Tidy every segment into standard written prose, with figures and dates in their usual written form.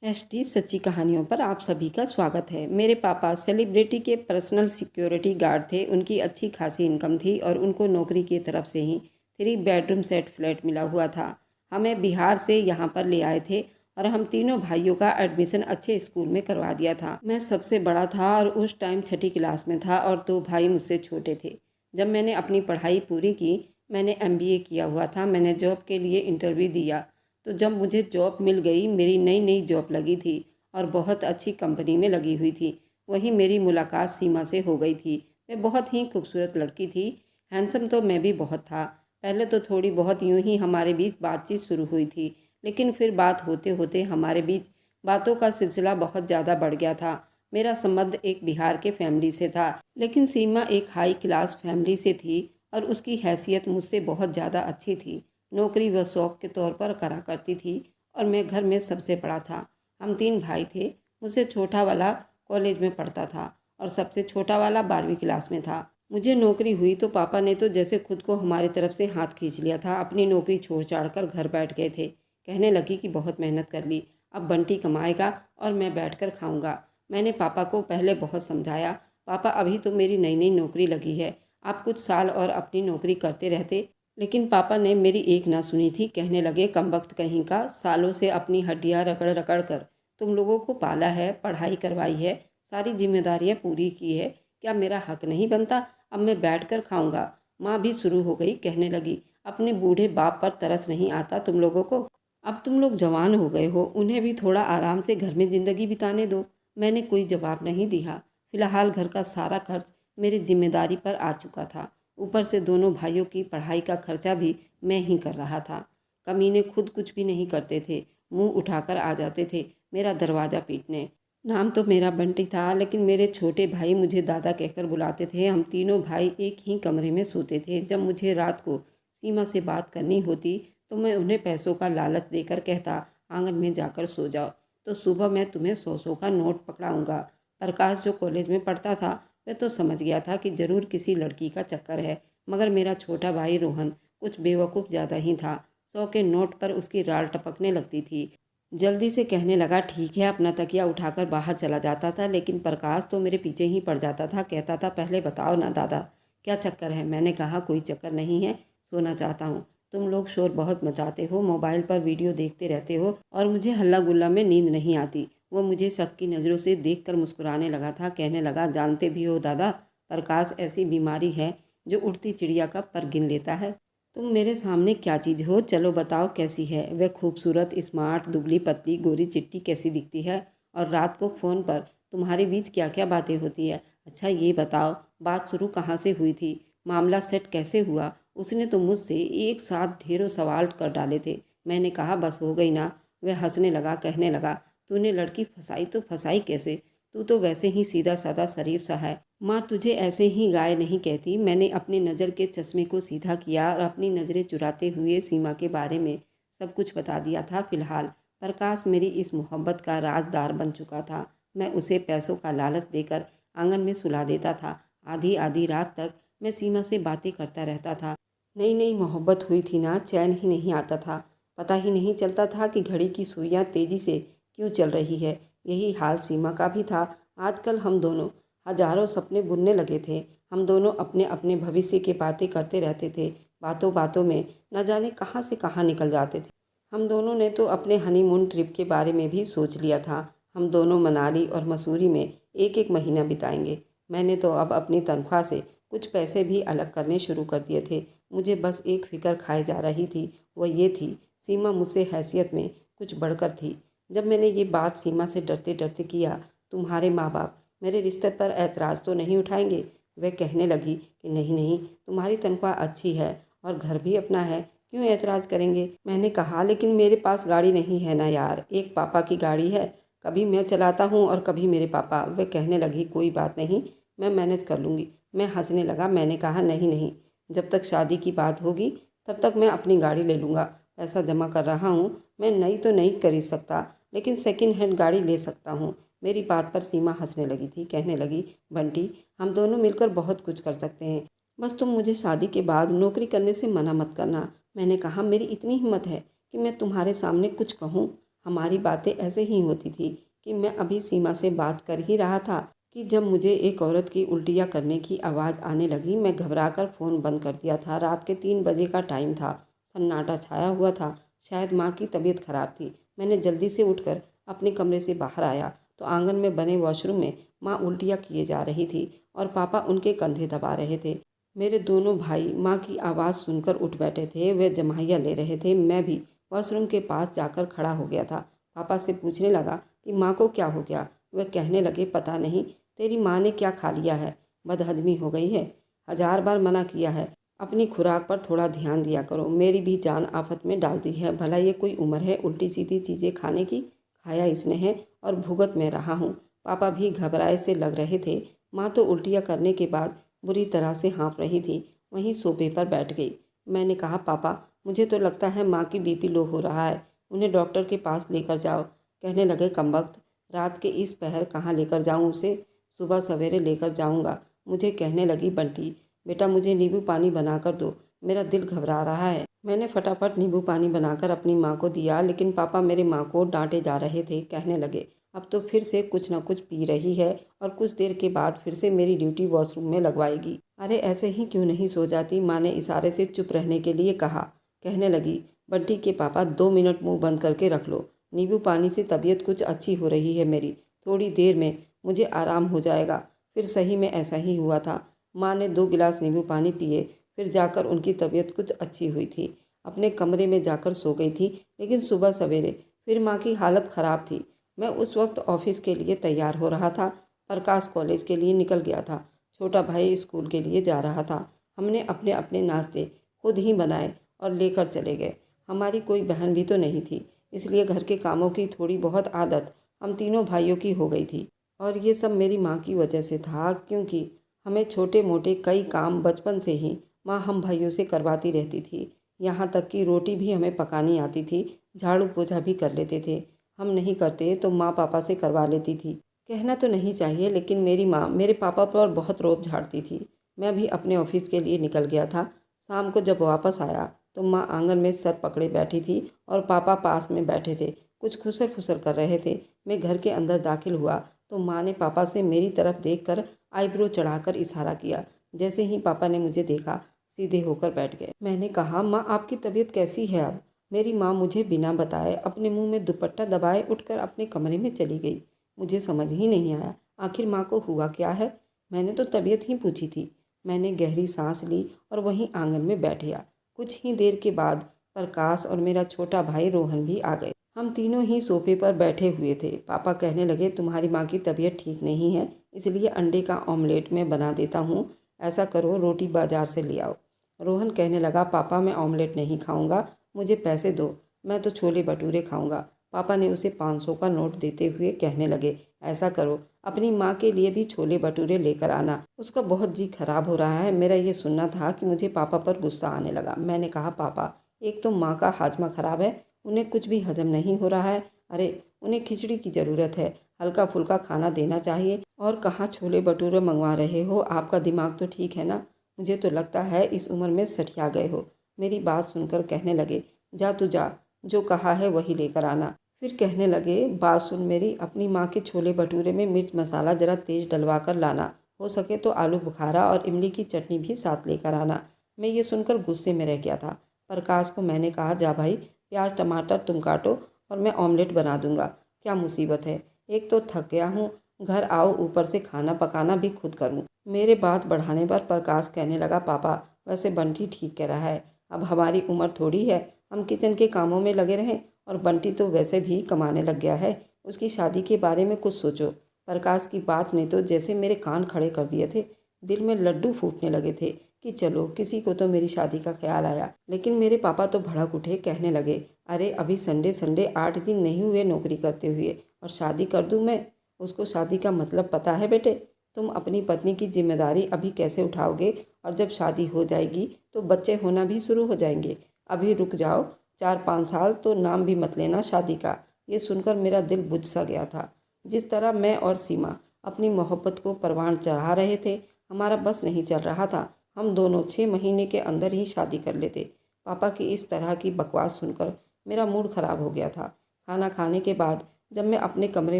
ST सच्ची कहानियों पर आप सभी का स्वागत है। मेरे पापा सेलिब्रिटी के पर्सनल सिक्योरिटी गार्ड थे। उनकी अच्छी खासी इनकम थी और उनको नौकरी की तरफ से ही 3 बेडरूम सेट फ्लैट मिला हुआ था। हमें बिहार से यहाँ पर ले आए थे और हम तीनों भाइयों का एडमिशन अच्छे स्कूल में करवा दिया था। मैं सबसे बड़ा था और उस टाइम छठी क्लास में था और 2 भाई मुझसे छोटे थे। जब मैंने अपनी पढ़ाई पूरी की, मैंने MBA किया हुआ था। मैंने जॉब के लिए इंटरव्यू दिया, तो जब मुझे जॉब मिल गई, मेरी नई नई जॉब लगी थी और बहुत अच्छी कंपनी में लगी हुई थी। वहीं मेरी मुलाकात सीमा से हो गई थी। वह बहुत ही खूबसूरत लड़की थी। हैंडसम तो मैं भी बहुत था। पहले तो थोड़ी बहुत यूं ही हमारे बीच बातचीत शुरू हुई थी, लेकिन फिर बात होते होते हमारे बीच बातों का सिलसिला बहुत ज़्यादा बढ़ गया था। मेरा संबंध एक बिहार के फैमिली से था, लेकिन सीमा एक हाई क्लास फैमिली से थी और उसकी हैसियत मुझसे बहुत ज़्यादा अच्छी थी। नौकरी वह शौक के तौर पर करा करती थी और मैं घर में सबसे बड़ा था। हम 3 भाई थे। मुझसे छोटा वाला कॉलेज में पढ़ता था और सबसे छोटा वाला 12वीं क्लास में था। मुझे नौकरी हुई तो पापा ने तो जैसे खुद को हमारी तरफ से हाथ खींच लिया था। अपनी नौकरी छोड़ छाड़ कर घर बैठ गए थे। कहने लगी कि बहुत मेहनत कर ली, अब बंटी कमाएगा और मैं बैठ कर खाऊंगा। मैंने पापा को पहले बहुत समझाया, पापा अभी तो मेरी नई नई नौकरी लगी है, आप कुछ साल और अपनी नौकरी करते रहते। लेकिन पापा ने मेरी एक ना सुनी थी। कहने लगे, कमबख्त कहीं का, सालों से अपनी हड्डियां रगड़ रगड़ कर तुम लोगों को पाला है, पढ़ाई करवाई है, सारी जिम्मेदारियां पूरी की है, क्या मेरा हक नहीं बनता? अब मैं बैठ कर खाऊंगा। माँ भी शुरू हो गई, कहने लगी, अपने बूढ़े बाप पर तरस नहीं आता तुम लोगों को? अब तुम लोग जवान हो गए हो, उन्हें भी थोड़ा आराम से घर में ज़िंदगी बिताने दो। मैंने कोई जवाब नहीं दिया। फिलहाल घर का सारा खर्च मेरी जिम्मेदारी पर आ चुका था। ऊपर से दोनों भाइयों की पढ़ाई का खर्चा भी मैं ही कर रहा था। कमीने खुद कुछ भी नहीं करते थे, मुंह उठाकर आ जाते थे मेरा दरवाज़ा पीटने। नाम तो मेरा बंटी था, लेकिन मेरे छोटे भाई मुझे दादा कहकर बुलाते थे। हम तीनों भाई एक ही कमरे में सोते थे। जब मुझे रात को सीमा से बात करनी होती तो मैं उन्हें पैसों का लालच देकर कहता, आंगन में जाकर सो जाओ, तो सुबह मैं तुम्हें 100 का नोट पकड़ाऊँगा। प्रकाश जो कॉलेज में पढ़ता था, वह तो समझ गया था कि ज़रूर किसी लड़की का चक्कर है, मगर मेरा छोटा भाई रोहन कुछ बेवकूफ़ ज़्यादा ही था। 100 के नोट पर उसकी राल टपकने लगती थी। जल्दी से कहने लगा, ठीक है, अपना तकिया उठाकर बाहर चला जाता था। लेकिन प्रकाश तो मेरे पीछे ही पड़ जाता था। कहता था, पहले बताओ ना दादा, क्या चक्कर है? मैंने कहा, कोई चक्कर नहीं है, सोना चाहता हूँ। तुम लोग शोर बहुत मचाते हो, मोबाइल पर वीडियो देखते रहते हो और मुझे हल्ला गुल्ला में नींद नहीं आती। वो मुझे शक की नज़रों से देखकर मुस्कुराने लगा था। कहने लगा, जानते भी हो दादा, प्रकाश ऐसी बीमारी है जो उड़ती चिड़िया का पर गिन लेता है। तुम मेरे सामने क्या चीज़ हो? चलो बताओ कैसी है वह? खूबसूरत, स्मार्ट, दुबली पतली, गोरी चिट्टी कैसी दिखती है? और रात को फ़ोन पर तुम्हारे बीच क्या क्या बातें होती है? अच्छा ये बताओ, बात शुरू कहाँ से हुई थी? मामला सेट कैसे हुआ? उसने तो मुझसे एक साथ ढेरों सवाल कर डाले थे। मैंने कहा, बस हो गई ना। वह हंसने लगा, कहने लगा, तूने लड़की फंसाई तो फंसाई कैसे? तू तो वैसे ही सीधा साधा शरीफ सा है। माँ तुझे ऐसे ही गाय नहीं कहती। मैंने अपनी नज़र के चश्मे को सीधा किया और अपनी नज़रें चुराते हुए सीमा के बारे में सब कुछ बता दिया था। फिलहाल प्रकाश मेरी इस मोहब्बत का राजदार बन चुका था। मैं उसे पैसों का लालच देकर आंगन में सुला देता था। आधी आधी रात तक मैं सीमा से बातें करता रहता था। नई नई मोहब्बत हुई थी ना, चैन ही नहीं आता था। पता ही नहीं चलता था कि घड़ी की सुइयाँ तेज़ी से क्यों चल रही है। यही हाल सीमा का भी था। आजकल हम दोनों हजारों सपने बुनने लगे थे। हम दोनों अपने अपने भविष्य की बातें करते रहते थे। बातों बातों में न जाने कहाँ से कहाँ निकल जाते थे। हम दोनों ने तो अपने हनीमून ट्रिप के बारे में भी सोच लिया था। हम दोनों मनाली और मसूरी में एक एक महीना बिताएंगे। मैंने तो अब अपनी तनख्वाह से कुछ पैसे भी अलग करने शुरू कर दिए थे। मुझे बस एक फ़िक्र खाई जा रही थी, वह ये थी, सीमा मुझसे हैसियत में कुछ बढ़कर थी। जब मैंने ये बात सीमा से डरते डरते किया, तुम्हारे माँ बाप मेरे रिश्ते पर ऐतराज़ तो नहीं उठाएंगे? वह कहने लगी कि नहीं नहीं, तुम्हारी तनख्वाह अच्छी है और घर भी अपना है, क्यों ऐतराज़ करेंगे? मैंने कहा, लेकिन मेरे पास गाड़ी नहीं है ना यार, एक पापा की गाड़ी है, कभी मैं चलाता हूँ और कभी मेरे पापा। वह कहने लगी, कोई बात नहीं, मैं मैनेज कर लूँगी। मैं हंसने लगा। मैंने कहा, नहीं नहीं, जब तक शादी की बात होगी तब तक मैं अपनी गाड़ी ले लूँगा। पैसा जमा कर रहा हूँ। मैं नई तो नहीं खरीद सकता, लेकिन सेकंड हैंड गाड़ी ले सकता हूँ। मेरी बात पर सीमा हंसने लगी थी। कहने लगी, बंटी, हम दोनों मिलकर बहुत कुछ कर सकते हैं, बस तुम मुझे शादी के बाद नौकरी करने से मना मत करना। मैंने कहा, मेरी इतनी हिम्मत है कि मैं तुम्हारे सामने कुछ कहूँ? हमारी बातें ऐसे ही होती थी कि मैं अभी सीमा से बात कर ही रहा था कि जब मुझे एक औरत की उल्टियाँ करने की आवाज़ आने लगी। मैं घबराकर फ़ोन बंद कर दिया था। रात के 3 बजे का टाइम था। सन्नाटा छाया हुआ था। शायद माँ की तबीयत खराब थी। मैंने जल्दी से उठकर अपने कमरे से बाहर आया तो आंगन में बने वॉशरूम में माँ उल्टियाँ किए जा रही थी और पापा उनके कंधे दबा रहे थे। मेरे दोनों भाई माँ की आवाज़ सुनकर उठ बैठे थे। वे जमाइयाँ ले रहे थे। मैं भी वॉशरूम के पास जाकर खड़ा हो गया था। पापा से पूछने लगा कि माँ को क्या हो गया। वह कहने लगे, पता नहीं, तेरी माँ ने क्या खा लिया है, बदहजमी हो गई है। 1000 बार मना किया है, अपनी खुराक पर थोड़ा ध्यान दिया करो। मेरी भी जान आफत में डाल दी है। भला ये कोई उम्र है उल्टी सीधी चीज़ें खाने की। खाया इसने है और भुगत में रहा हूँ। पापा भी घबराए से लग रहे थे। माँ तो उल्टियाँ करने के बाद बुरी तरह से हाँफ रही थी। वहीं सोफे पर बैठ गई। मैंने कहा, पापा मुझे तो लगता है माँ की बीपी लो हो रहा है, उन्हें डॉक्टर के पास लेकर जाओ। कहने लगे, कमबख्त, रात के इस पहर कहाँ लेकर जाऊँ उसे, सुबह सवेरे लेकर जाऊँगा। मुझे कहने लगी, बंटी बेटा मुझे नींबू पानी बना कर दो, मेरा दिल घबरा रहा है। मैंने फटाफट नींबू पानी बनाकर अपनी माँ को दिया, लेकिन पापा मेरे माँ को डांटे जा रहे थे। कहने लगे, अब तो फिर से कुछ न कुछ पी रही है और कुछ देर के बाद फिर से मेरी ड्यूटी वॉशरूम में लगवाएगी। अरे ऐसे ही क्यों नहीं सो जाती, माँ ने इशारे से चुप रहने के लिए कहा। कहने लगी, बंटी के पापा 2 मिनट मुंह बंद करके रख लो। नींबू पानी से तबीयत कुछ अच्छी हो रही है मेरी, थोड़ी देर में मुझे आराम हो जाएगा। फिर सही में ऐसा ही हुआ था। माँ ने 2 गिलास नींबू पानी पिए, फिर जाकर उनकी तबीयत कुछ अच्छी हुई थी। अपने कमरे में जाकर सो गई थी। लेकिन सुबह सवेरे फिर माँ की हालत ख़राब थी। मैं उस वक्त ऑफिस के लिए तैयार हो रहा था। प्रकाश कॉलेज के लिए निकल गया था। छोटा भाई स्कूल के लिए जा रहा था। हमने अपने अपने नाश्ते खुद ही बनाए और लेकर चले गए। हमारी कोई बहन भी तो नहीं थी, इसलिए घर के कामों की थोड़ी बहुत आदत हम तीनों भाइयों की हो गई थी। और ये सब मेरी माँ की वजह से था, क्योंकि हमें छोटे मोटे कई काम बचपन से ही माँ हम भाइयों से करवाती रहती थी। यहाँ तक कि रोटी भी हमें पकानी आती थी, झाड़ू पोछा भी कर लेते थे। हम नहीं करते तो माँ पापा से करवा लेती थी। कहना तो नहीं चाहिए, लेकिन मेरी माँ मेरे पापा पर बहुत रोब झाड़ती थी। मैं भी अपने ऑफिस के लिए निकल गया था। शाम को जब वापस आया तो माँ आंगन में सर पकड़े बैठी थी और पापा पास में बैठे थे, कुछ खुसर फुसर कर रहे थे। मैं घर के अंदर दाखिल हुआ तो माँ ने पापा से मेरी तरफ देखकर आईब्रो चढ़ाकर इशारा किया। जैसे ही पापा ने मुझे देखा, सीधे होकर बैठ गए। मैंने कहा, माँ आपकी तबीयत कैसी है अब। मेरी माँ मुझे बिना बताए अपने मुंह में दुपट्टा दबाए उठकर अपने कमरे में चली गई। मुझे समझ ही नहीं आया आखिर माँ को हुआ क्या है। मैंने तो तबीयत ही पूछी थी। मैंने गहरी सांस ली और वहीं आंगन में बैठ गया। कुछ ही देर के बाद प्रकाश और मेरा छोटा भाई रोहन भी आ गए। हम तीनों ही सोफे पर बैठे हुए थे। पापा कहने लगे, तुम्हारी माँ की तबीयत ठीक नहीं है, इसलिए अंडे का ऑमलेट मैं बना देता हूँ। ऐसा करो, रोटी बाजार से ले आओ। रोहन कहने लगा, पापा मैं ऑमलेट नहीं खाऊंगा, मुझे पैसे दो, मैं तो छोले भटूरे खाऊंगा। पापा ने उसे 500 का नोट देते हुए कहने लगे, ऐसा करो अपनी माँ के लिए भी छोले भटूरे लेकर आना, उसका बहुत जी खराब हो रहा है। मेरा ये सुनना था कि मुझे पापा पर गुस्सा आने लगा। मैंने कहा, पापा एक तो माँ का हाजमा खराब है, उन्हें कुछ भी हजम नहीं हो रहा है। अरे उन्हें खिचड़ी की ज़रूरत है, हल्का फुल्का खाना देना चाहिए। और कहाँ छोले भटूरे मंगवा रहे हो, आपका दिमाग तो ठीक है ना। मुझे तो लगता है इस उम्र में सठिया गए हो। मेरी बात सुनकर कहने लगे, जा तू जा, जो कहा है वही लेकर आना। फिर कहने लगे, बात सुन मेरी, अपनी माँ के छोले भटूरे में मिर्च मसाला ज़रा तेज़ डलवा कर लाना, हो सके तो आलू बुखारा और इमली की चटनी भी साथ लेकर आना। मैं ये सुनकर गुस्से में रह गया था। प्रकाश को मैंने कहा, जा भाई, प्याज टमाटर तुम काटो और मैं ऑमलेट बना दूंगा। क्या मुसीबत है, एक तो थक गया हूँ, घर आओ ऊपर से खाना पकाना भी खुद करूँ। मेरे बात बढ़ाने पर प्रकाश कहने लगा, पापा वैसे बंटी ठीक कह रहा है, अब हमारी उम्र थोड़ी है हम किचन के कामों में लगे रहें, और बंटी तो वैसे भी कमाने लग गया है, उसकी शादी के बारे में कुछ सोचो। प्रकाश की बात ने तो जैसे मेरे कान खड़े कर दिए थे। दिल में लड्डू फूटने लगे थे कि चलो किसी को तो मेरी शादी का ख्याल आया। लेकिन मेरे पापा तो भड़क उठे। कहने लगे, अरे अभी संडे संडे 8 दिन नहीं हुए नौकरी करते हुए और शादी कर दूं मैं। उसको शादी का मतलब पता है बेटे। तुम अपनी पत्नी की जिम्मेदारी अभी कैसे उठाओगे, और जब शादी हो जाएगी तो बच्चे होना भी शुरू हो जाएंगे। अभी रुक जाओ 4-5 साल, तो नाम भी मत लेना शादी का। ये सुनकर मेरा दिल बुझ सा गया था। जिस तरह मैं और सीमा अपनी मोहब्बत को परवान चढ़ा रहे थे, हमारा बस नहीं चल रहा था। हम दोनों 6 महीने के अंदर ही शादी कर लेते। पापा की इस तरह की बकवास सुनकर मेरा मूड खराब हो गया था। खाना खाने के बाद जब मैं अपने कमरे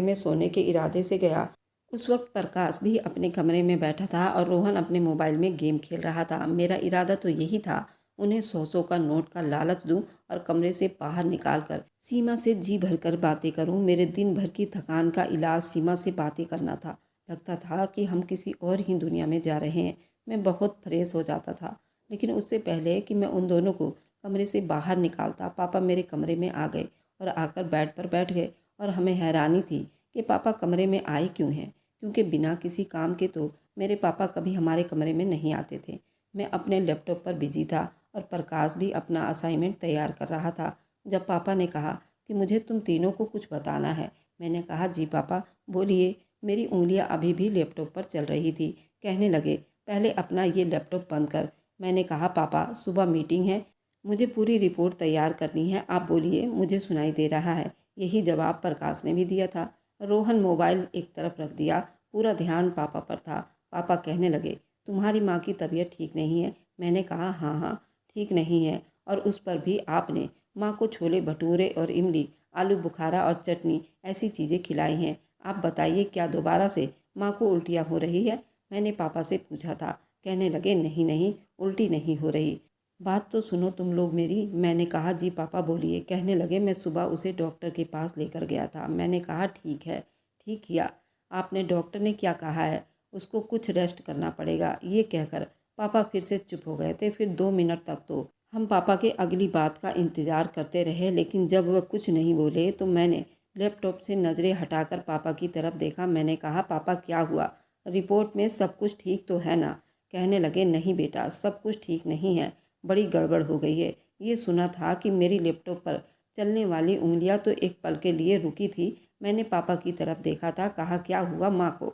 में सोने के इरादे से गया, उस वक्त प्रकाश भी अपने कमरे में बैठा था और रोहन अपने मोबाइल में गेम खेल रहा था। मेरा इरादा तो यही था, उन्हें 100-100 का नोट का लालच दूं और कमरे से बाहर निकाल कर सीमा से जी भरकर बातें करूं। मेरे दिन भर की थकान का इलाज सीमा से बातें करना था। लगता था कि हम किसी और ही दुनिया में जा रहे हैं। मैं बहुत फ्रेश हो जाता था, लेकिन उससे पहले कि मैं उन दोनों को कमरे से बाहर निकालता, पापा मेरे कमरे में आ गए और आकर बेड पर बैठ गए। और हमें हैरानी थी कि पापा कमरे में आए क्यों हैं, क्योंकि बिना किसी काम के तो मेरे पापा कभी हमारे कमरे में नहीं आते थे। मैं अपने लैपटॉप पर बिजी था और प्रकाश भी अपना असाइनमेंट तैयार कर रहा था। जब पापा ने कहा कि मुझे तुम तीनों को कुछ बताना है, मैंने कहा जी पापा बोलिए। मेरी उंगलियां अभी भी लैपटॉप पर चल रही थी। कहने लगे पहले अपना ये लैपटॉप बंद कर। मैंने कहा पापा सुबह मीटिंग है, मुझे पूरी रिपोर्ट तैयार करनी है, आप बोलिए मुझे सुनाई दे रहा है। यही जवाब प्रकाश ने भी दिया था। रोहन मोबाइल एक तरफ रख दिया, पूरा ध्यान पापा पर था। पापा कहने लगे तुम्हारी माँ की तबीयत ठीक नहीं है। मैंने कहा हाँ हाँ ठीक नहीं है, और उस पर भी आपने माँ को छोले भटूरे और इमली, आलू बुखारा और चटनी ऐसी चीज़ें खिलाई हैं। आप बताइए क्या दोबारा से माँ को उल्टियाँ हो रही है? मैंने पापा से पूछा था। कहने लगे नहीं नहीं, उल्टी नहीं हो रही। बात तो सुनो तुम लोग मेरी। मैंने कहा जी पापा बोलिए। कहने लगे मैं सुबह उसे डॉक्टर के पास लेकर गया था। मैंने कहा ठीक है, ठीक किया आपने। डॉक्टर ने क्या कहा है? उसको कुछ रेस्ट करना पड़ेगा। ये कहकर पापा फिर से चुप हो गए थे। फिर 2 मिनट तक तो हम पापा के अगली बात का इंतज़ार करते रहे, लेकिन जब वह कुछ नहीं बोले तो मैंने लैपटॉप से नज़रें हटाकर पापा की तरफ देखा। मैंने कहा पापा क्या हुआ? रिपोर्ट में सब कुछ ठीक तो है ना? कहने लगे नहीं बेटा, सब कुछ ठीक नहीं है, बड़ी गड़बड़ हो गई है। ये सुना था कि मेरी लैपटॉप पर चलने वाली उंगलियां तो एक पल के लिए रुकी थी। मैंने पापा की तरफ देखा था। कहा क्या हुआ माँ को?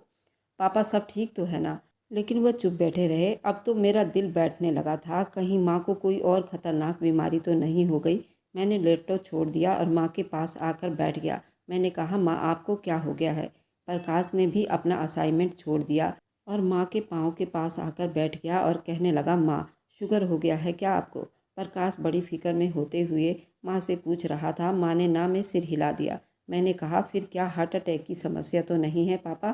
पापा सब ठीक तो है ना? लेकिन वह चुप बैठे रहे। अब तो मेरा दिल बैठने लगा था, कहीं माँ को कोई और ख़तरनाक बीमारी तो नहीं हो गई। मैंने लैपटॉप छोड़ दिया और माँ के पास आकर बैठ गया। मैंने कहा माँ आपको क्या हो गया है? प्रकाश ने भी अपना असाइनमेंट छोड़ दिया और माँ के पाँव के पास आकर बैठ गया और कहने लगा माँ शुगर हो गया है क्या आपको? प्रकाश बड़ी फिक्र में होते हुए माँ से पूछ रहा था। माँ ने ना में सिर हिला दिया। मैंने कहा फिर क्या हार्ट अटैक की समस्या तो नहीं है पापा?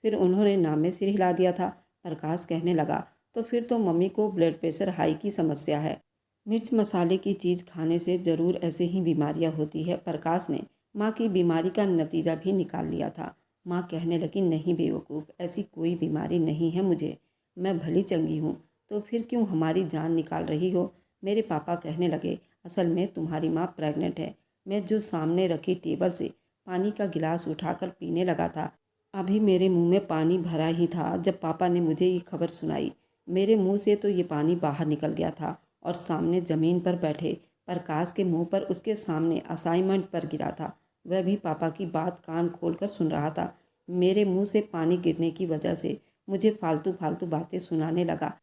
फिर उन्होंने ना में सिर हिला दिया था। प्रकाश कहने लगा तो फिर तो मम्मी को ब्लड प्रेशर हाई की समस्या है। मिर्च मसाले की चीज़ खाने से ज़रूर ऐसे ही बीमारियां होती है। प्रकाश ने माँ की बीमारी का नतीजा भी निकाल लिया था। माँ कहने लगी नहीं बेवकूफ़, ऐसी कोई बीमारी नहीं है मुझे, मैं भली चंगी हूँ। तो फिर क्यों हमारी जान निकाल रही हो? मेरे पापा कहने लगे असल में तुम्हारी माँ प्रेग्नेंट है। मैं जो सामने रखी टेबल से पानी का गिलास उठाकर पीने लगा था, अभी मेरे मुंह में पानी भरा ही था जब पापा ने मुझे ये खबर सुनाई। मेरे मुंह से तो ये पानी बाहर निकल गया था और सामने ज़मीन पर बैठे प्रकाश के मुंह पर, उसके सामने असाइनमेंट पर गिरा था। वह भी पापा की बात कान खोलकर सुन रहा था। मेरे मुंह से पानी गिरने की वजह से मुझे फालतू फालतू बातें सुनाने लगा।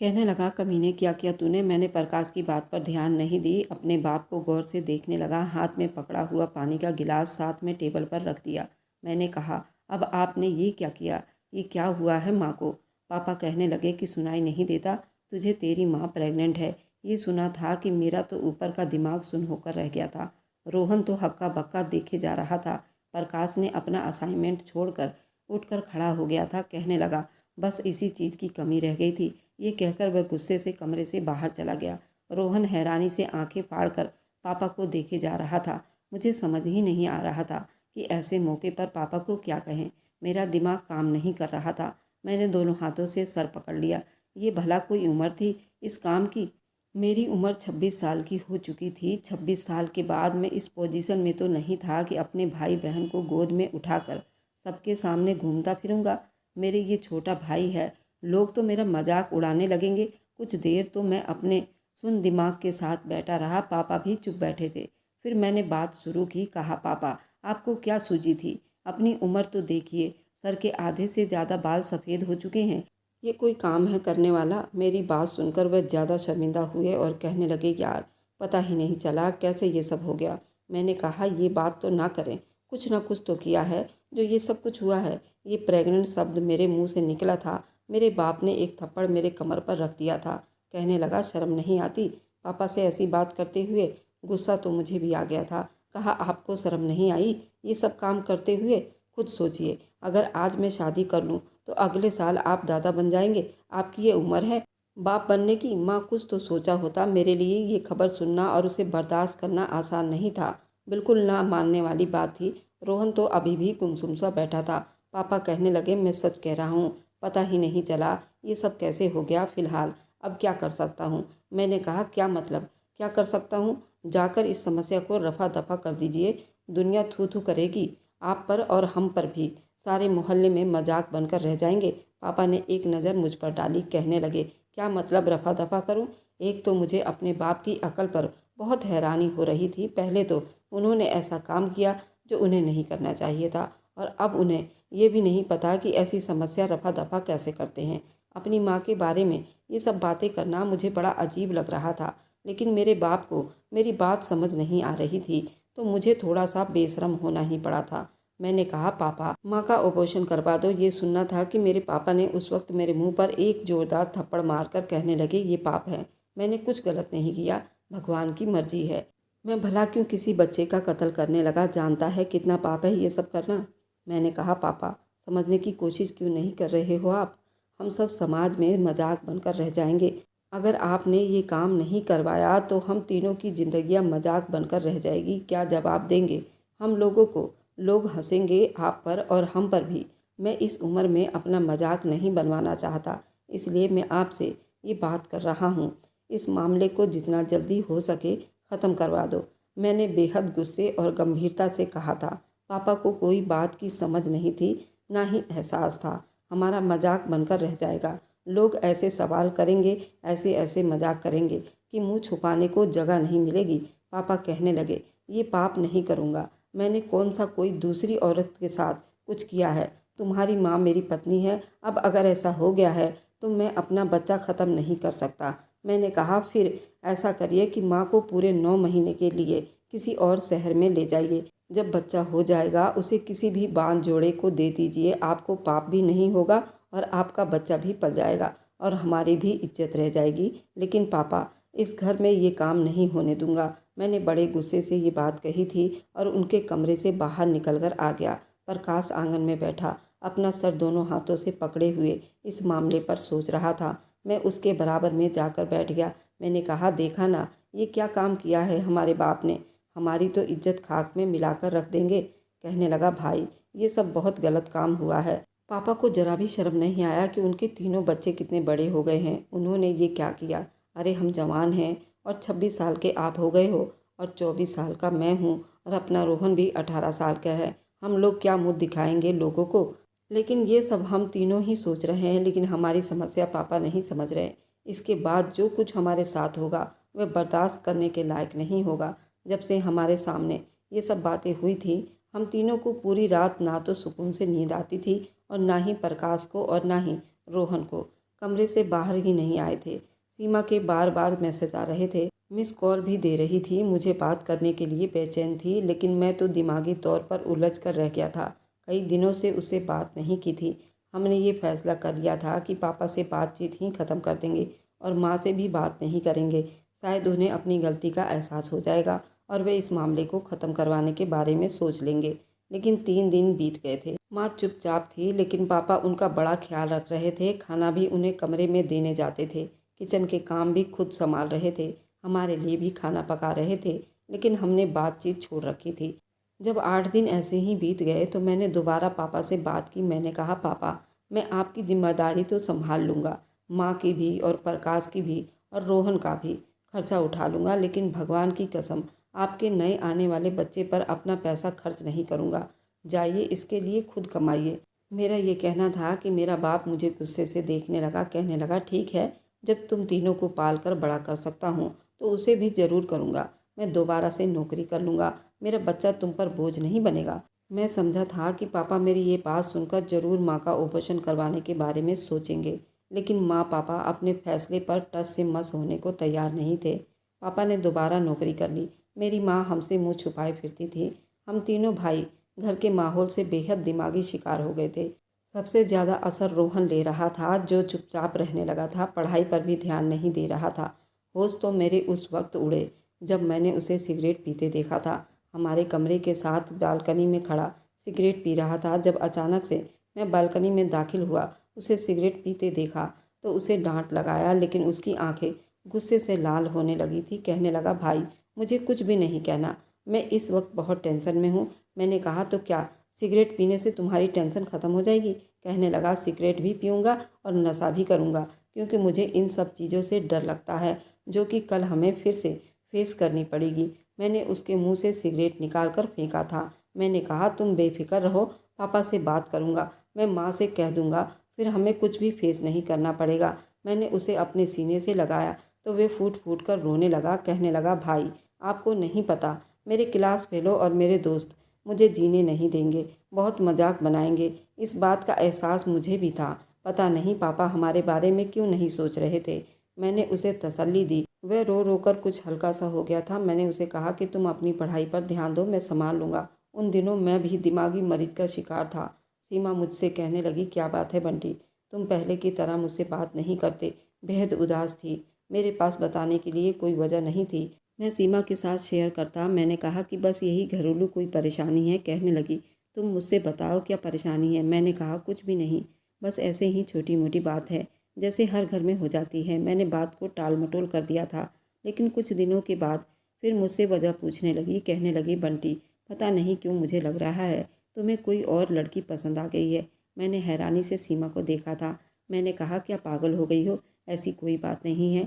कहने लगा कमीने क्या किया तूने? मैंने प्रकाश की बात पर ध्यान नहीं दी, अपने बाप को गौर से देखने लगा। हाथ में पकड़ा हुआ पानी का गिलास साथ में टेबल पर रख दिया। मैंने कहा अब आपने ये क्या किया? ये क्या हुआ है माँ को? पापा कहने लगे कि सुनाई नहीं देता तुझे? तेरी माँ प्रेग्नेंट है। ये सुना था कि मेरा तो ऊपर का दिमाग सुन होकर रह गया था। रोहन तो हक्का बक्का देखे जा रहा था। प्रकाश ने अपना असाइनमेंट छोड़कर उठकर खड़ा हो गया था। कहने लगा बस इसी चीज़ की कमी रह गई थी। ये कहकर वह गुस्से से कमरे से बाहर चला गया। रोहन हैरानी से आंखें फाड़कर पापा को देखे जा रहा था। मुझे समझ ही नहीं आ रहा था कि ऐसे मौके पर पापा को क्या कहें। मेरा दिमाग काम नहीं कर रहा था। मैंने दोनों हाथों से सर पकड़ लिया। ये भला कोई उम्र थी इस काम की? मेरी उम्र 26 साल की हो चुकी थी। 26 साल के बाद मैं इस पोजीशन में तो नहीं था कि अपने भाई बहन को गोद में उठाकर सबके सामने घूमता फिरूंगा। मेरे ये छोटा भाई है, लोग तो मेरा मजाक उड़ाने लगेंगे। कुछ देर तो मैं अपने सुन दिमाग के साथ बैठा रहा। पापा भी चुप बैठे थे। फिर मैंने बात शुरू की। कहा पापा आपको क्या सूझी थी? अपनी उम्र तो देखिए, सर के आधे से ज़्यादा बाल सफ़ेद हो चुके हैं। ये कोई काम है करने वाला? मेरी बात सुनकर वह ज़्यादा शर्मिंदा हुए और कहने लगे यार पता ही नहीं चला कैसे ये सब हो गया। मैंने कहा ये बात तो ना करें, कुछ ना कुछ तो किया है जो ये सब कुछ हुआ है। ये प्रेग्नेंट शब्द मेरे मुंह से निकला था। मेरे बाप ने एक थप्पड़ मेरे कमर पर रख दिया था। कहने लगा शर्म नहीं आती पापा से ऐसी बात करते हुए? गुस्सा तो मुझे भी आ गया था। कहा आपको शर्म नहीं आई ये सब काम करते हुए? खुद सोचिए, अगर आज मैं शादी कर लूँ तो अगले साल आप दादा बन जाएंगे। आपकी ये उम्र है बाप बनने की। माँ कुछ तो सोचा होता। मेरे लिए ये खबर सुनना और उसे बर्दाश्त करना आसान नहीं था। बिल्कुल ना मानने वाली बात थी। रोहन तो अभी भी गुमसुम सा बैठा था। पापा कहने लगे, मैं सच कह रहा हूँ, पता ही नहीं चला ये सब कैसे हो गया। फिलहाल अब क्या कर सकता हूँ? मैंने कहा, क्या मतलब क्या कर सकता हूँ? जाकर इस समस्या को रफा दफा कर दीजिए। दुनिया थू थू करेगी आप पर और हम पर भी। सारे मोहल्ले में मजाक बनकर रह जाएंगे। पापा ने एक नज़र मुझ पर डाली। कहने लगे, क्या मतलब रफा दफा करूं? एक तो मुझे अपने बाप की अकल पर बहुत हैरानी हो रही थी। पहले तो उन्होंने ऐसा काम किया जो उन्हें नहीं करना चाहिए था, और अब उन्हें ये भी नहीं पता कि ऐसी समस्या रफा दफा कैसे करते हैं। अपनी माँ के बारे में ये सब बातें करना मुझे बड़ा अजीब लग रहा था, लेकिन मेरे बाप को मेरी बात समझ नहीं आ रही थी, तो मुझे थोड़ा सा बेशरम होना ही पड़ा था। मैंने कहा, पापा माँ का ऑपरेशन करवा दो। ये सुनना था कि मेरे पापा ने उस वक्त मेरे मुंह पर एक जोरदार थप्पड़ मारकर कहने लगे, ये पाप है। मैंने कुछ गलत नहीं किया, भगवान की मर्जी है। मैं भला क्यों किसी बच्चे का कत्ल करने लगा? जानता है कितना पाप है ये सब करना। मैंने कहा, पापा समझने की कोशिश क्यों नहीं कर रहे हो आप? हम सब समाज में मजाक बनकर रह जाएंगे। अगर आपने ये काम नहीं करवाया तो हम तीनों की जिंदगियां मजाक बनकर रह जाएगी। क्या जवाब देंगे हम लोगों को? लोग हंसेंगे आप पर और हम पर भी। मैं इस उम्र में अपना मजाक नहीं बनवाना चाहता, इसलिए मैं आपसे ये बात कर रहा हूँ। इस मामले को जितना जल्दी हो सके ख़त्म करवा दो। मैंने बेहद गुस्से और गंभीरता से कहा था। पापा को कोई बात की समझ नहीं थी, ना ही एहसास था। हमारा मजाक बनकर रह जाएगा। लोग ऐसे सवाल करेंगे, ऐसे ऐसे मजाक करेंगे कि मुंह छुपाने को जगह नहीं मिलेगी। पापा कहने लगे, ये पाप नहीं करूँगा। मैंने कौन सा कोई दूसरी औरत के साथ कुछ किया है? तुम्हारी माँ मेरी पत्नी है। अब अगर ऐसा हो गया है तो मैं अपना बच्चा ख़त्म नहीं कर सकता। मैंने कहा, फिर ऐसा करिए कि माँ को पूरे 9 महीने के लिए किसी और शहर में ले जाइए। जब बच्चा हो जाएगा उसे किसी भी बांध जोड़े को दे दीजिए। आपको पाप भी नहीं होगा और आपका बच्चा भी पल जाएगा और हमारी भी इज्जत रह जाएगी। लेकिन पापा, इस घर में ये काम नहीं होने दूंगा। मैंने बड़े गुस्से से ये बात कही थी और उनके कमरे से बाहर निकलकर आ गया। प्रकाश आंगन में बैठा अपना सर दोनों हाथों से पकड़े हुए इस मामले पर सोच रहा था। मैं उसके बराबर में जाकर बैठ गया। मैंने कहा, देखा ना ये क्या काम किया है हमारे बाप ने? हमारी तो इज्जत खाक में मिलाकर रख देंगे। कहने लगा, भाई ये सब बहुत गलत काम हुआ है। पापा को जरा भी शर्म नहीं आया कि उनके तीनों बच्चे कितने बड़े हो गए हैं। उन्होंने ये क्या किया? अरे हम जवान हैं और 26 साल के आप हो गए हो और 24 साल का मैं हूँ और अपना रोहन भी 18 साल का है। हम लोग क्या मुंह दिखाएंगे लोगों को? लेकिन ये सब हम तीनों ही सोच रहे हैं, लेकिन हमारी समस्या पापा नहीं समझ रहे। इसके बाद जो कुछ हमारे साथ होगा वह बर्दाश्त करने के लायक नहीं होगा। जब से हमारे सामने ये सब बातें हुई थी, हम तीनों को पूरी रात ना तो सुकून से नींद आती थी और ना ही प्रकाश को और ना ही रोहन को। कमरे से बाहर ही नहीं आए थे। सीमा के बार बार मैसेज आ रहे थे, मिस कॉल भी दे रही थी। मुझे बात करने के लिए बेचैन थी, लेकिन मैं तो दिमागी तौर पर उलझ कर रह गया था। कई दिनों से उससे बात नहीं की थी। हमने ये फैसला कर लिया था कि पापा से बातचीत ही ख़त्म कर देंगे और माँ से भी बात नहीं करेंगे। शायद उन्हें अपनी गलती का एहसास हो जाएगा और वे इस मामले को ख़त्म करवाने के बारे में सोच लेंगे। लेकिन 3 दिन बीत गए थे। माँ चुपचाप थी, लेकिन पापा उनका बड़ा ख्याल रख रहे थे। खाना भी उन्हें कमरे में देने जाते थे। किचन के काम भी खुद संभाल रहे थे। हमारे लिए भी खाना पका रहे थे, लेकिन हमने बातचीत छोड़ रखी थी। जब 8 दिन ऐसे ही बीत गए तो मैंने दोबारा पापा से बात की। मैंने कहा, पापा मैं आपकी जिम्मेदारी तो संभाल लूँगा, माँ की भी और प्रकाश की भी और रोहन का भी खर्चा उठा लूँगा, लेकिन भगवान की कसम आपके नए आने वाले बच्चे पर अपना पैसा खर्च नहीं करूँगा। जाइए, इसके लिए खुद कमाइए। मेरा ये कहना था कि मेरा बाप मुझे गुस्से से देखने लगा। कहने लगा, ठीक है, जब तुम तीनों को पाल कर बड़ा कर सकता हूँ तो उसे भी ज़रूर करूँगा। मैं दोबारा से नौकरी कर लूँगा। मेरा बच्चा तुम पर बोझ नहीं बनेगा। मैं समझा था कि पापा मेरी ये बात सुनकर जरूर माँ का ऑपरेशन करवाने के बारे में सोचेंगे, लेकिन माँ पापा अपने फैसले पर टस से मस होने को तैयार नहीं थे। पापा ने दोबारा नौकरी कर ली। मेरी माँ हमसे मुँह छुपाए फिरती थी। हम तीनों भाई घर के माहौल से बेहद दिमागी शिकार हो गए थे। सबसे ज़्यादा असर रोहन ले रहा था, जो चुपचाप रहने लगा था, पढ़ाई पर भी ध्यान नहीं दे रहा था। होश तो मेरे उस वक्त उड़े जब मैंने उसे सिगरेट पीते देखा था। हमारे कमरे के साथ बालकनी में खड़ा सिगरेट पी रहा था। जब अचानक से मैं बालकनी में दाखिल हुआ, उसे सिगरेट पीते देखा तो उसे डांट लगाया, लेकिन उसकी आंखें गुस्से से लाल होने लगी थी। कहने लगा, भाई मुझे कुछ भी नहीं कहना, मैं इस वक्त बहुत टेंशन में हूँ। मैंने कहा, तो क्या सिगरेट पीने से तुम्हारी टेंशन ख़त्म हो जाएगी? कहने लगा, सिगरेट भी पीऊँगा और नशा भी करूँगा, क्योंकि मुझे इन सब चीज़ों से डर लगता है जो कि कल हमें फिर से फेस करनी पड़ेगी। मैंने उसके मुंह से सिगरेट निकाल कर फेंका था। मैंने कहा, तुम बेफिक्र रहो, पापा से बात करूँगा, मैं माँ से कह दूँगा, फिर हमें कुछ भी फेस नहीं करना पड़ेगा। मैंने उसे अपने सीने से लगाया तो वे फूट फूट कर रोने लगा। कहने लगा, भाई आपको नहीं पता, मेरे क्लास फेलो और मेरे दोस्त मुझे जीने नहीं देंगे, बहुत मजाक बनाएंगे। इस बात का एहसास मुझे भी था, पता नहीं पापा हमारे बारे में क्यों नहीं सोच रहे थे। मैंने उसे तसल्ली दी। वह रो रो कर कुछ हल्का सा हो गया था। मैंने उसे कहा कि तुम अपनी पढ़ाई पर ध्यान दो, मैं संभाल लूँगा। उन दिनों मैं भी दिमागी मरीज का शिकार था। सीमा मुझसे कहने लगी, क्या बात है बंटी, तुम पहले की तरह मुझसे बात नहीं करते। बेहद उदास थी। मेरे पास बताने के लिए कोई वजह नहीं थी। मैं सीमा के साथ शेयर करता। मैंने कहा कि बस यही घरेलू कोई परेशानी है। कहने लगी, तुम मुझसे बताओ क्या परेशानी है? मैंने कहा, कुछ भी नहीं, बस ऐसे ही छोटी मोटी बात है, जैसे हर घर में हो जाती है। मैंने बात को टाल मटोल कर दिया था, लेकिन कुछ दिनों के बाद फिर मुझसे वजह पूछने लगी। कहने लगी, बंटी पता नहीं क्यों मुझे लग रहा है तुम्हें कोई और लड़की पसंद आ गई है। मैंने हैरानी से सीमा को देखा था। मैंने कहा, क्या पागल हो गई हो? ऐसी कोई बात नहीं है।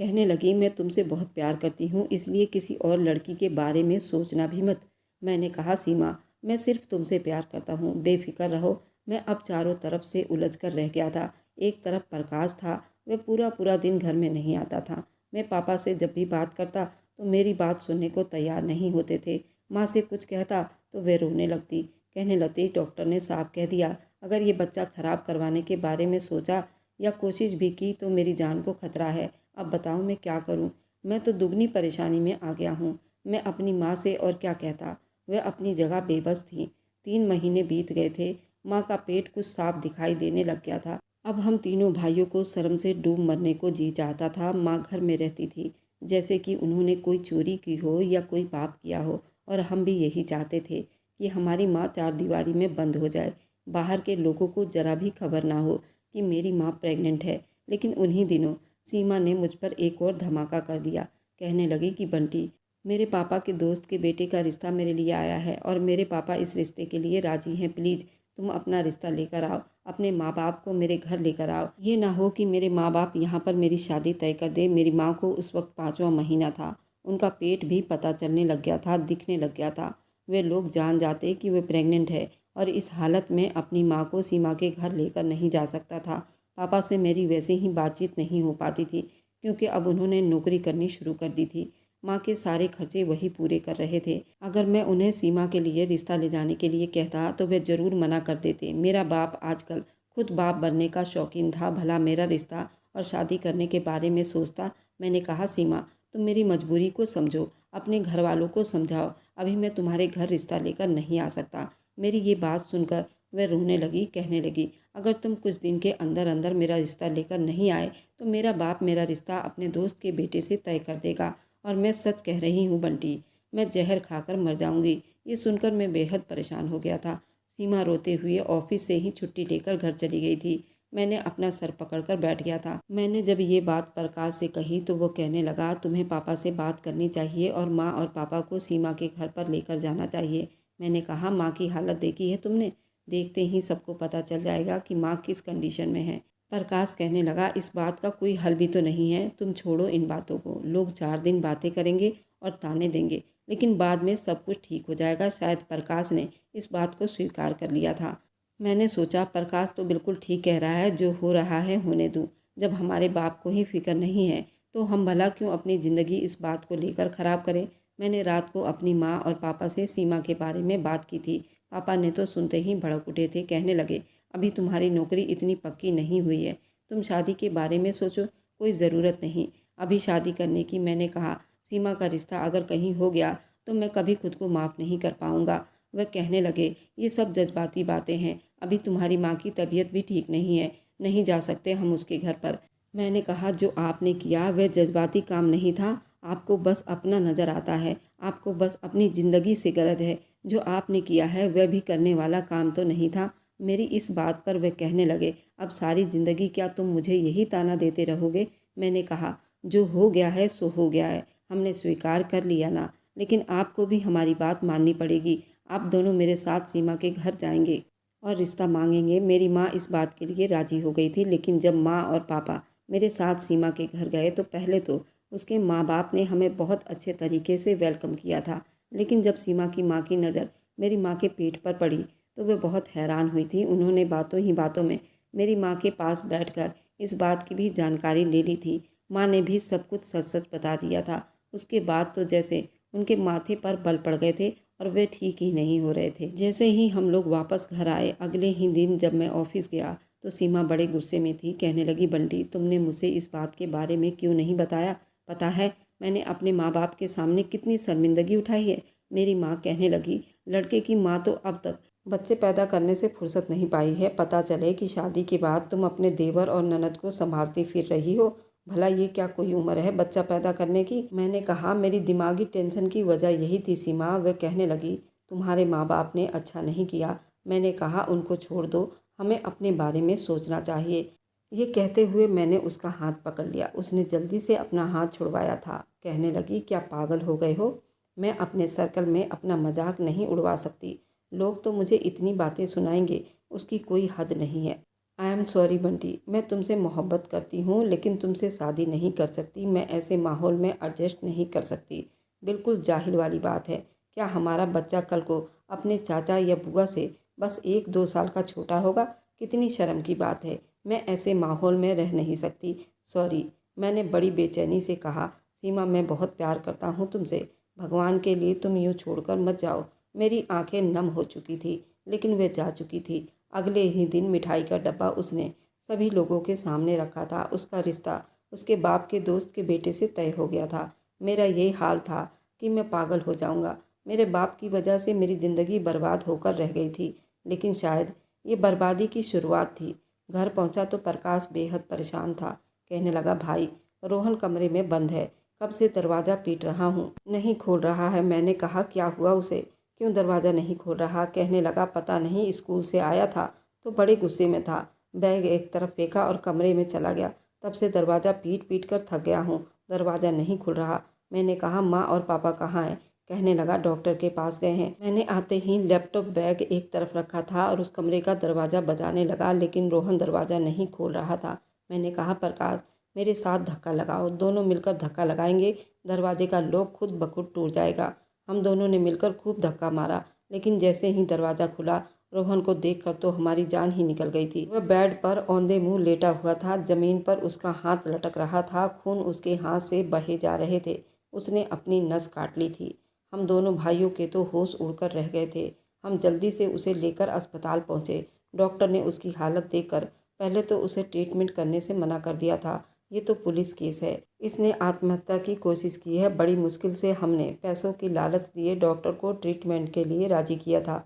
कहने लगी, मैं तुमसे बहुत प्यार करती हूँ, इसलिए किसी और लड़की के बारे में सोचना भी मत। मैंने कहा, सीमा मैं सिर्फ तुमसे प्यार करता हूँ, बेफिक्र रहो। मैं अब चारों तरफ से उलझ कर रह गया था। एक तरफ प्रकाश था, वह पूरा पूरा दिन घर में नहीं आता था। मैं पापा से जब भी बात करता तो मेरी बात सुनने को तैयार नहीं होते थे। माँ से कुछ कहता तो वे रोने लगती। कहने लगती, डॉक्टर ने साफ कह दिया, अगर ये बच्चा ख़राब करवाने के बारे में सोचा या कोशिश भी की तो मेरी जान को खतरा है। अब बताओ मैं क्या करूं? मैं तो दुगनी परेशानी में आ गया हूं। मैं अपनी माँ से और क्या कहता, वह अपनी जगह बेबस थी। 3 महीने बीत गए थे। माँ का पेट कुछ साफ दिखाई देने लग गया था। अब हम तीनों भाइयों को शर्म से डूब मरने को जी चाहता था। माँ घर में रहती थी जैसे कि उन्होंने कोई चोरी की हो या कोई पाप किया हो, और हम भी यही चाहते थे कि हमारी माँ चारदीवारी में बंद हो जाए, बाहर के लोगों को जरा भी खबर ना हो कि मेरी माँ प्रेग्नेंट है। लेकिन उन्हीं दिनों सीमा ने मुझ पर एक और धमाका कर दिया। कहने लगी कि बंटी, मेरे पापा के दोस्त के बेटे का रिश्ता मेरे लिए आया है और मेरे पापा इस रिश्ते के लिए राजी हैं। प्लीज़ तुम अपना रिश्ता लेकर आओ, अपने माँ बाप को मेरे घर लेकर आओ। ये ना हो कि मेरे माँ बाप यहाँ पर मेरी शादी तय कर दे। मेरी माँ को उस वक्त 5वां महीना था। उनका पेट भी पता चलने लग गया था, दिखने लग गया था। वे लोग जान जाते कि वे प्रेग्नेंट है, और इस हालत में अपनी माँ को सीमा के घर लेकर नहीं जा सकता था। पापा से मेरी वैसे ही बातचीत नहीं हो पाती थी, क्योंकि अब उन्होंने नौकरी करनी शुरू कर दी थी। माँ के सारे खर्चे वही पूरे कर रहे थे। अगर मैं उन्हें सीमा के लिए रिश्ता ले जाने के लिए कहता तो वे ज़रूर मना कर देते। मेरा बाप आजकल खुद बाप बनने का शौकीन था, भला मेरा रिश्ता और शादी करने के बारे में सोचता। मैंने कहा, सीमा तुम मेरी मजबूरी को समझो, अपने घर वालों को समझाओ, अभी मैं तुम्हारे घर रिश्ता लेकर नहीं आ सकता। मेरी ये बात सुनकर वह रोने लगी। कहने लगी, अगर तुम कुछ दिन के अंदर अंदर मेरा रिश्ता लेकर नहीं आए तो मेरा बाप मेरा रिश्ता अपने दोस्त के बेटे से तय कर देगा, और मैं सच कह रही हूँ बंटी, मैं जहर खाकर मर जाऊंगी। ये सुनकर मैं बेहद परेशान हो गया था। सीमा रोते हुए ऑफिस से ही छुट्टी लेकर घर चली गई थी। मैंने अपना सर पकड़कर बैठ गया था। मैंने जब ये बात प्रकाश से कही तो वो कहने लगा, तुम्हें पापा से बात करनी चाहिए और माँ और पापा को सीमा के घर पर लेकर जाना चाहिए। मैंने कहा, माँ की हालत देखी है तुमने? देखते ही सबको पता चल जाएगा कि माँ किस कंडीशन में है। प्रकाश कहने लगा, इस बात का कोई हल भी तो नहीं है। तुम छोड़ो इन बातों को। लोग 4 दिन बातें करेंगे और ताने देंगे, लेकिन बाद में सब कुछ ठीक हो जाएगा। शायद प्रकाश ने इस बात को स्वीकार कर लिया था। मैंने सोचा, प्रकाश तो बिल्कुल ठीक कह रहा है, जो हो रहा है होने दूँ। जब हमारे बाप को ही फिक्र नहीं है तो हम भला क्यों अपनी ज़िंदगी इस बात को लेकर ख़राब करें। मैंने रात को अपनी माँ और पापा से सीमा के बारे में बात की थी। पापा ने तो सुनते ही भड़क उठे थे। कहने लगे, अभी तुम्हारी नौकरी इतनी पक्की नहीं हुई है, तुम शादी के बारे में सोचो, कोई ज़रूरत नहीं अभी शादी करने की। मैंने कहा, सीमा का रिश्ता अगर कहीं हो गया तो मैं कभी खुद को माफ़ नहीं कर पाऊँगा। वह कहने लगे, ये सब जज्बाती बातें हैं, अभी तुम्हारी माँ की तबीयत भी ठीक नहीं है, नहीं जा सकते हम उसके घर पर। मैंने कहा, जो आपने किया वह जज्बाती काम नहीं था, आपको बस अपना नज़र आता है, आपको बस अपनी ज़िंदगी से गरज है। जो आपने किया है वह भी करने वाला काम तो नहीं था। मेरी इस बात पर वह कहने लगे, अब सारी ज़िंदगी क्या तुम मुझे यही ताना देते रहोगे? मैंने कहा, जो हो गया है सो हो गया है, हमने स्वीकार कर लिया ना, लेकिन आपको भी हमारी बात माननी पड़ेगी। आप दोनों मेरे साथ सीमा के घर जाएंगे और रिश्ता मांगेंगे। मेरी माँ इस बात के लिए राजी हो गई थी, लेकिन जब माँ और पापा मेरे साथ सीमा के घर गए तो पहले तो उसके माँ बाप ने हमें बहुत अच्छे तरीके से वेलकम किया था, लेकिन जब सीमा की माँ की नज़र मेरी माँ के पेट पर पड़ी तो वे बहुत हैरान हुई थी। उन्होंने बातों ही बातों में मेरी माँ के पास बैठकर इस बात की भी जानकारी ले ली थी। माँ ने भी सब कुछ सच सच बता दिया था। उसके बाद तो जैसे उनके माथे पर बल पड़ गए थे और वे ठीक ही नहीं हो रहे थे। जैसे ही हम लोग वापस घर आए, अगले ही दिन जब मैं ऑफिस गया तो सीमा बड़े गुस्से में थी। कहने लगी, बंटी तुमने मुझसे इस बात के बारे में क्यों नहीं बताया? पता है मैंने अपने माँ बाप के सामने कितनी शर्मिंदगी उठाई है। मेरी माँ कहने लगी, लड़के की माँ तो अब तक बच्चे पैदा करने से फुर्सत नहीं पाई है। पता चले कि शादी के बाद तुम अपने देवर और ननद को संभालती फिर रही हो। भला ये क्या कोई उम्र है बच्चा पैदा करने की? मैंने कहा, मेरी दिमागी टेंशन की वजह यही थी सीमा। वह कहने लगी, तुम्हारे माँ बाप ने अच्छा नहीं किया। मैंने कहा, उनको छोड़ दो, हमें अपने बारे में सोचना चाहिए। ये कहते हुए मैंने उसका हाथ पकड़ लिया। उसने जल्दी से अपना हाथ छुड़वाया था। कहने लगी, क्या पागल हो गए हो? मैं अपने सर्कल में अपना मजाक नहीं उड़वा सकती। लोग तो मुझे इतनी बातें सुनाएंगे, उसकी कोई हद नहीं है। आई एम सॉरी बंटी, मैं तुमसे मोहब्बत करती हूँ लेकिन तुमसे शादी नहीं कर सकती। मैं ऐसे माहौल में एडजस्ट नहीं कर सकती। बिल्कुल जाहिल वाली बात है। क्या हमारा बच्चा कल को अपने चाचा या बुआ से बस 1-2 साल का छोटा होगा? कितनी शर्म की बात है। मैं ऐसे माहौल में रह नहीं सकती। सॉरी, मैंने बड़ी बेचैनी से कहा। सीमा, मैं बहुत प्यार करता हूँ तुमसे। भगवान के लिए तुम यूँ छोड़कर मत जाओ। मेरी आंखें नम हो चुकी थी, लेकिन वे जा चुकी थी। अगले ही दिन मिठाई का डब्बा उसने सभी लोगों के सामने रखा था। उसका रिश्ता उसके बाप के दोस्त के बेटे से तय हो गया था। मेरा यही हाल था कि मैं पागल हो जाऊंगा। मेरे बाप की वजह से मेरी ज़िंदगी बर्बाद होकर रह गई थी, लेकिन शायद ये बर्बादी की शुरुआत थी। घर पहुंचा तो प्रकाश बेहद परेशान था। कहने लगा, भाई रोहन कमरे में बंद है, कब से दरवाज़ा पीट रहा हूँ, नहीं खोल रहा है। मैंने कहा, क्या हुआ उसे, क्यों दरवाज़ा नहीं खोल रहा? कहने लगा, पता नहीं, स्कूल से आया था तो बड़े गुस्से में था, बैग एक तरफ फेंका और कमरे में चला गया। तब से दरवाज़ा पीट पीट कर थक गया हूँ, दरवाज़ा नहीं खुल रहा। मैंने कहा, माँ और पापा कहाँ हैं? कहने लगा, डॉक्टर के पास गए हैं। मैंने आते ही लैपटॉप बैग एक तरफ रखा था और उस कमरे का दरवाज़ा बजाने लगा, लेकिन रोहन दरवाज़ा नहीं खोल रहा था। मैंने कहा, प्रकाश मेरे साथ धक्का लगाओ। दोनों मिलकर धक्का लगाएंगे, दरवाजे का लॉक खुद ब खुद टूट जाएगा। हम दोनों ने मिलकर खूब धक्का मारा, लेकिन जैसे ही दरवाज़ा खुला, रोहन को देखकर तो हमारी जान ही निकल गई थी। वह बेड पर औंधे मुंह लेटा हुआ था। जमीन पर उसका हाथ लटक रहा था, खून उसके हाथ से बहे जा रहे थे। उसने अपनी नस काट ली थी। हम दोनों भाइयों के तो होश उड़कर रह गए थे। हम जल्दी से उसे लेकर अस्पताल पहुंचे। डॉक्टर ने उसकी हालत देखकर पहले तो उसे ट्रीटमेंट करने से मना कर दिया था। ये तो पुलिस केस है, इसने आत्महत्या की कोशिश की है। बड़ी मुश्किल से हमने पैसों की लालच दिए डॉक्टर को ट्रीटमेंट के लिए राजी किया था।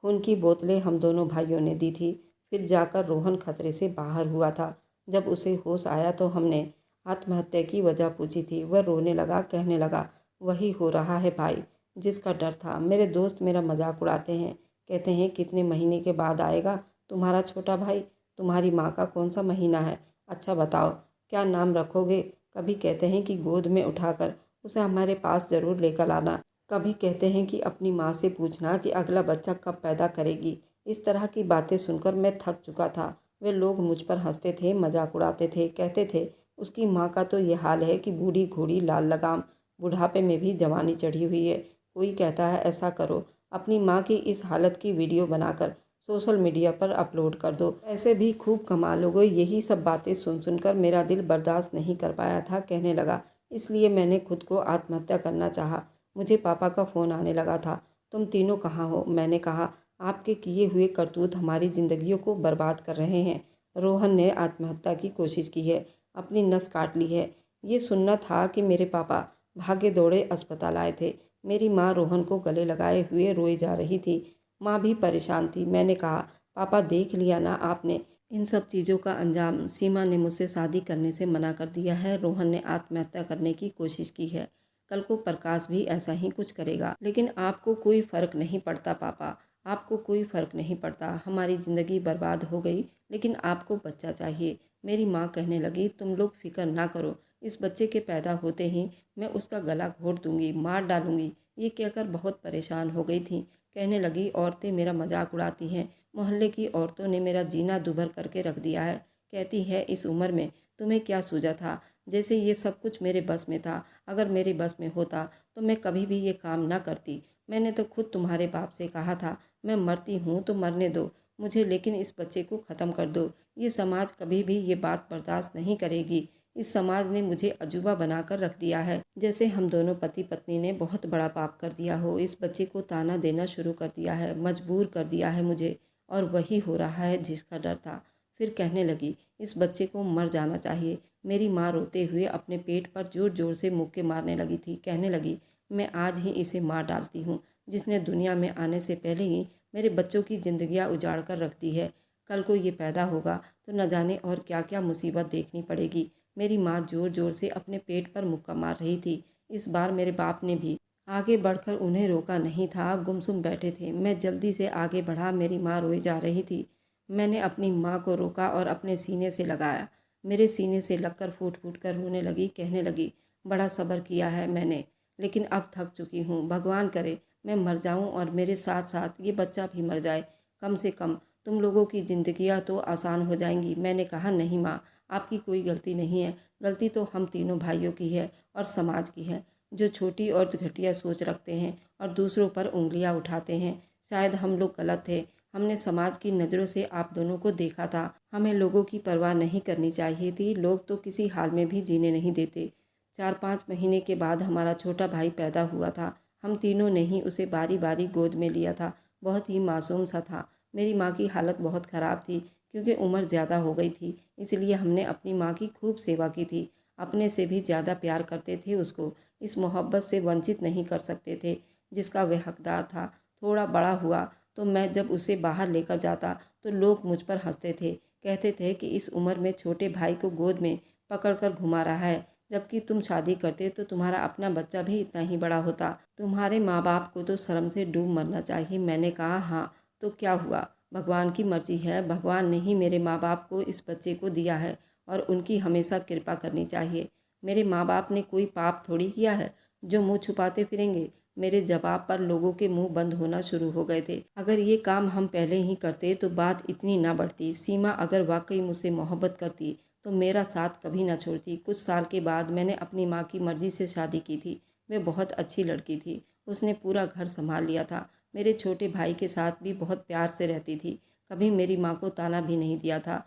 खून की बोतलें हम दोनों भाइयों ने दी थी। फिर जाकर रोहन खतरे से बाहर हुआ था। जब उसे होश आया तो हमने आत्महत्या की वजह पूछी थी। वह रोने लगा, कहने लगा, वही हो रहा है भाई जिसका डर था। मेरे दोस्त मेरा मजाक उड़ाते हैं, कहते हैं कितने महीने के बाद आएगा तुम्हारा छोटा भाई? तुम्हारी माँ का कौन सा महीना है? अच्छा बताओ, क्या नाम रखोगे? कभी कहते हैं कि गोद में उठाकर उसे हमारे पास ज़रूर लेकर आना, कभी कहते हैं कि अपनी माँ से पूछना कि अगला बच्चा कब पैदा करेगी। इस तरह की बातें सुनकर मैं थक चुका था। वे लोग मुझ पर हंसते थे, मजाक उड़ाते थे, कहते थे उसकी माँ का तो ये हाल है कि बूढ़ी घोड़ी लाल लगाम, बुढ़ापे में भी जवानी चढ़ी हुई है। कोई कहता है ऐसा करो, अपनी माँ की इस हालत की वीडियो बनाकर सोशल मीडिया पर अपलोड कर दो, ऐसे भी खूब कमा लोगे। यही सब बातें सुन सुनकर मेरा दिल बर्दाश्त नहीं कर पाया था। कहने लगा, इसलिए मैंने खुद को आत्महत्या करना चाहा। मुझे पापा का फ़ोन आने लगा था, तुम तीनों कहाँ हो? मैंने कहा, आपके किए हुए करतूत हमारी ज़िंदगियों को बर्बाद कर रहे हैं। रोहन ने आत्महत्या की कोशिश की है, अपनी नस काट ली है। ये सुनना था कि मेरे पापा भागे दौड़े अस्पताल आए थे। मेरी माँ रोहन को गले लगाए हुए रोई जा रही थी। माँ भी परेशान थी। मैंने कहा, पापा देख लिया ना आपने इन सब चीज़ों का अंजाम। सीमा ने मुझसे शादी करने से मना कर दिया है, रोहन ने आत्महत्या करने की कोशिश की है। कल को प्रकाश भी ऐसा ही कुछ करेगा। लेकिन आपको कोई फ़र्क नहीं पड़ता पापा, आपको कोई फ़र्क नहीं पड़ता। हमारी ज़िंदगी बर्बाद हो गई, लेकिन आपको बच्चा चाहिए। मेरी माँ कहने लगी, तुम लोग फ़िक्र ना करो, इस बच्चे के पैदा होते ही मैं उसका गला घोट दूंगी, मार डालूंगी। ये कहकर बहुत परेशान हो गई थी। कहने लगी, औरतें मेरा मजाक उड़ाती हैं, मोहल्ले की औरतों ने मेरा जीना दुभर करके रख दिया है। कहती है, इस उम्र में तुम्हें क्या सूझा था, जैसे ये सब कुछ मेरे बस में था। अगर मेरे बस में होता तो मैं कभी भी ये काम ना करती। मैंने तो खुद तुम्हारे बाप से कहा था, मैं मरती हूँ तो मरने दो मुझे, लेकिन इस बच्चे को ख़त्म कर दो। ये समाज कभी भी ये बात बर्दाश्त नहीं करेगी। इस समाज ने मुझे अजूबा बनाकर रख दिया है, जैसे हम दोनों पति पत्नी ने बहुत बड़ा पाप कर दिया हो। इस बच्चे को ताना देना शुरू कर दिया है, मजबूर कर दिया है मुझे, और वही हो रहा है जिसका डर था। फिर कहने लगी, इस बच्चे को मर जाना चाहिए। मेरी माँ रोते हुए अपने पेट पर जोर जोर से मुक्के मारने लगी थी। कहने लगी, मैं आज ही इसे मार डालती हूँ, जिसने दुनिया में आने से पहले ही मेरे बच्चों की ज़िंदगियाँ उजाड़ कर रख दी है। कल को ये पैदा होगा तो न जाने और क्या क्या मुसीबत देखनी पड़ेगी। मेरी माँ जोर जोर से अपने पेट पर मुक्का मार रही थी। इस बार मेरे बाप ने भी आगे बढ़कर उन्हें रोका नहीं था, गुमसुम बैठे थे। मैं जल्दी से आगे बढ़ा, मेरी माँ रोई जा रही थी। मैंने अपनी माँ को रोका और अपने सीने से लगाया। मेरे सीने से लगकर फूट फूट कर रोने लगी। कहने लगी, बड़ा सब्र किया है मैंने, लेकिन अब थक चुकी हूँ। भगवान करे मैं मर जाऊँ और मेरे साथ साथ ये बच्चा भी मर जाए। कम से कम तुम लोगों की ज़िंदगियाँ तो आसान हो जाएंगी। मैंने कहा, नहीं माँ, आपकी कोई गलती नहीं है। गलती तो हम तीनों भाइयों की है और समाज की है, जो छोटी और घटिया सोच रखते हैं और दूसरों पर उंगलियां उठाते हैं। शायद हम लोग गलत थे। हमने समाज की नज़रों से आप दोनों को देखा था। हमें लोगों की परवाह नहीं करनी चाहिए थी। लोग तो किसी हाल में भी जीने नहीं देते। 4-5 महीने के बाद हमारा छोटा भाई पैदा हुआ था। हम तीनों ने ही उसे बारी बारी गोद में लिया था। बहुत ही मासूम सा था। मेरी माँ की हालत बहुत ख़राब थी, क्योंकि उम्र ज़्यादा हो गई थी। इसलिए हमने अपनी माँ की खूब सेवा की थी। अपने से भी ज़्यादा प्यार करते थे उसको। इस मोहब्बत से वंचित नहीं कर सकते थे जिसका वह हकदार था। थोड़ा बड़ा हुआ तो मैं जब उसे बाहर लेकर जाता तो लोग मुझ पर हंसते थे। कहते थे कि इस उम्र में छोटे भाई को गोद में पकड़ कर घुमा रहा है, जबकि तुम शादी करते तो तुम्हारा अपना बच्चा भी इतना ही बड़ा होता। तुम्हारे माँ बाप को तो शर्म से डूब मरना चाहिए। मैंने कहा, हाँ तो क्या हुआ, भगवान की मर्जी है। भगवान ने ही मेरे माँ बाप को इस बच्चे को दिया है और उनकी हमेशा कृपा करनी चाहिए। मेरे माँ बाप ने कोई पाप थोड़ी किया है जो मुंह छुपाते फिरेंगे। मेरे जवाब पर लोगों के मुंह बंद होना शुरू हो गए थे। अगर ये काम हम पहले ही करते तो बात इतनी ना बढ़ती। सीमा अगर वाकई मुझसे मोहब्बत करती तो मेरा साथ कभी ना छोड़ती। कुछ साल के बाद मैंने अपनी माँ की मर्जी से शादी की थी। वह बहुत अच्छी लड़की थी। उसने पूरा घर संभाल लिया था। मेरे छोटे भाई के साथ भी बहुत प्यार से रहती थी। कभी मेरी माँ को ताना भी नहीं दिया था।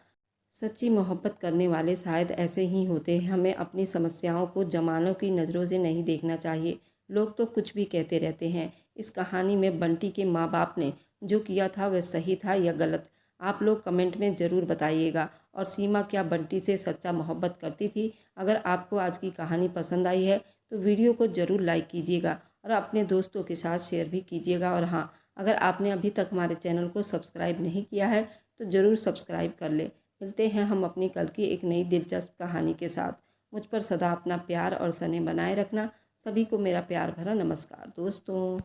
सच्ची मोहब्बत करने वाले शायद ऐसे ही होते हैं। हमें अपनी समस्याओं को जमानों की नज़रों से नहीं देखना चाहिए। लोग तो कुछ भी कहते रहते हैं। इस कहानी में बंटी के माँ बाप ने जो किया था वह सही था या गलत, आप लोग कमेंट में ज़रूर बताइएगा। और सीमा क्या बंटी से सच्चा मोहब्बत करती थी? अगर आपको आज की कहानी पसंद आई है तो वीडियो को ज़रूर लाइक कीजिएगा और अपने दोस्तों के साथ शेयर भी कीजिएगा। और हाँ, अगर आपने अभी तक हमारे चैनल को सब्सक्राइब नहीं किया है तो ज़रूर सब्सक्राइब कर ले। मिलते हैं हम अपनी कल की एक नई दिलचस्प कहानी के साथ। मुझ पर सदा अपना प्यार और स्नेह बनाए रखना। सभी को मेरा प्यार भरा नमस्कार दोस्तों।